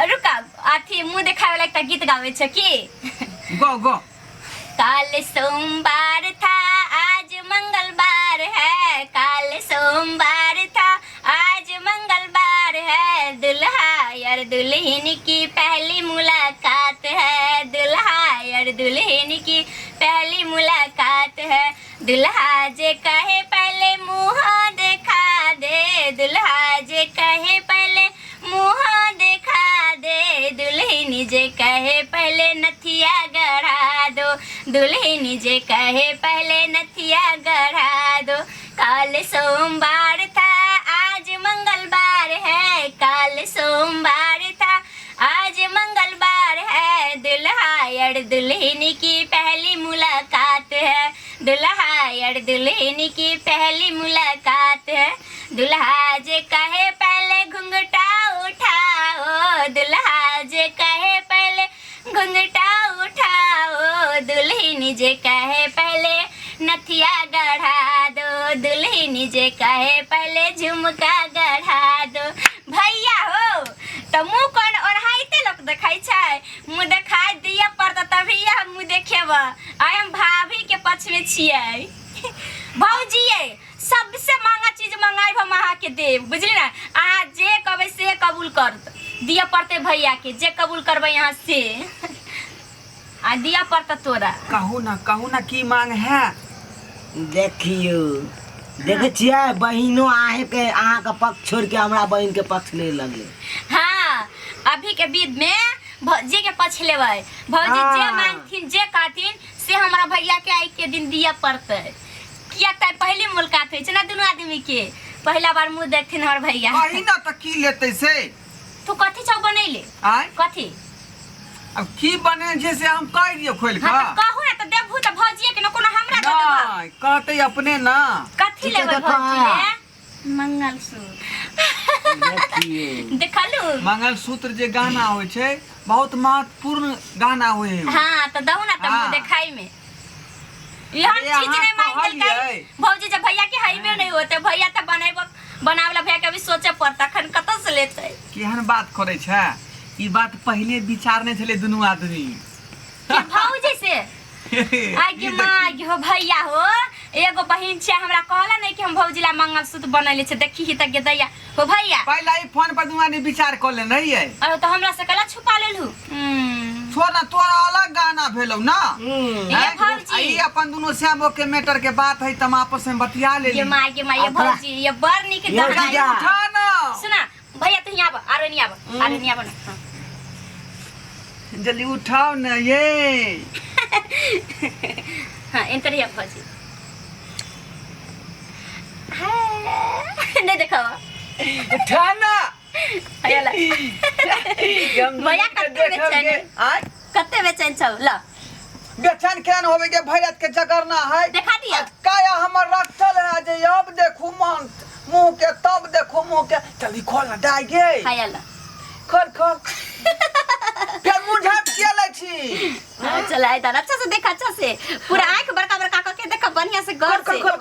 रुका अथी मुंह देखावे वाला एक गीत गावे छ की गो गो। काल सोमवार था आज मंगलवार है, काल सोमवार था आज मंगलवार है, दुल्हा और दुल्हन की पहली मुलाकात है, दुल्हा और दुल्हन की पहली मुलाकात है, दुल्हा जे कहे पहले मुँह दिखा दे, दुल्हा जे कहे पहले मुँह दिखा दे, दुल्हन जे कहे पहले नथिया गढ़ा दो, दुल्हन जे कहे पहले नथिया गढ़ा दो, काल सोमवार था आज मंगलवार है, काल सोमवार था आज मंगलवार है, दुल्हा और दुल्हन की पहली मुलाकात है, दुल्हा और दुल्हन की पहली मुलाकात है, दुल्हा जे कहे पहले घुंघटा उठाओ, दुल्हा जे कहे पहले घुंघटा उठाओ, दुल्हन जे कहे पहले नथिया गढ़ा दो, दुल्हन जे कहे पहले झुमका गढ़ा दो। भैया हो तो मुँह कौन ओढ़ाइते लोग देखाई छै, मुँह देखा दिया पड़ता तभी हम मुँह देखेब। आइ हम भाभी के पक्ष में छियै। भौजी सबसे महंगा चीज मंगाई हम अहाँ के देव, बुझली ना। अहाँ जे कहबै से कबूल कर दिया पड़ते भैया के, जे कबूल करबै यहाँ से आ दिया पड़ता तोरा। कहू ना की मांग है। देखियो देखे छियै बहिनो आहे के अहाँ का पक्ष छोड़ के हमरा बहन के पक्ष ले लगले। हाँ अभी के बीच में भौजी के पक्ष लेबै, भौजी जे मांगथिन जे कहथिन से हमारा भैया के आई के दिन दिया पड़ते। किया त पहली मुलाकात होइ छै ना दोनों आदमी के, पहला बार मुंह देखथिन हमर भैया। बहिना त की लेतै से। तू कथी छौ बनैले आय कथी अब की बने छै से हम कह दियो खोल के। हाँ कहू ना त देबहू त भौजी के न कोनो हमरा दे देबा। नहीं कहते अपने ना। कथी लेबै भौजी ले? मंगलसूत्र। देखियो देखलू मंगलसूत्र जे गहना होइ छै बहुत महत्वपूर्ण गहना होइ है। हाँ तो दहू ना त मुंह देखाई में यहाँ चीज नहीं मांग देलकै भौजी। जब भैया के हाईवे नहीं होते भैया त बनावला भैया के अभी सोचे पड़ता खन कत से लेते। केहन बात करे छै, ई बात पहले विचारने छले दुनू आदमी। के भौजी से आगे माँ हो भैया हो एगो बहिन छै हमरा कहला नहीं कि हम भौजीला मंगलसूत्र बनैले छै, देखी ही त गेदैया हो भैया। पहला ई फोन पर दुनू आदमी विचार कर ले नहीं है। अरे तो हमरा से कला छुपा लेलहु। छोड़ ना तोरा अलग गाना भेलौ ना। ये भौजी ई अपन दुनू श्यामो के मैटर के बात है तम आपस में बतिया ले। ये माँ ये भौजी ये बड़ निक दहराई। उठा ना सुना भैया तू यहाँ आब आरो नहीं आब ना जल्दी उठाओ ना ये। हाँ एंटर या भौजी नहीं देखावा उठा ना भैया कते बेचैन छौ ल बेचैन केन होवे के भैरत के जगरना है। देखा दिया काया हमर रखल है जे अब देखू मन मुंह के तब देखू मुंह के। चली खोल ना डाय गे हाय ल खोल फिर मुंह झाप के ले छी। चल आई दादा अच्छा से देख अच्छा से पूरा आंख बड़का बड़का करके देख बढ़िया से गौर से। खोल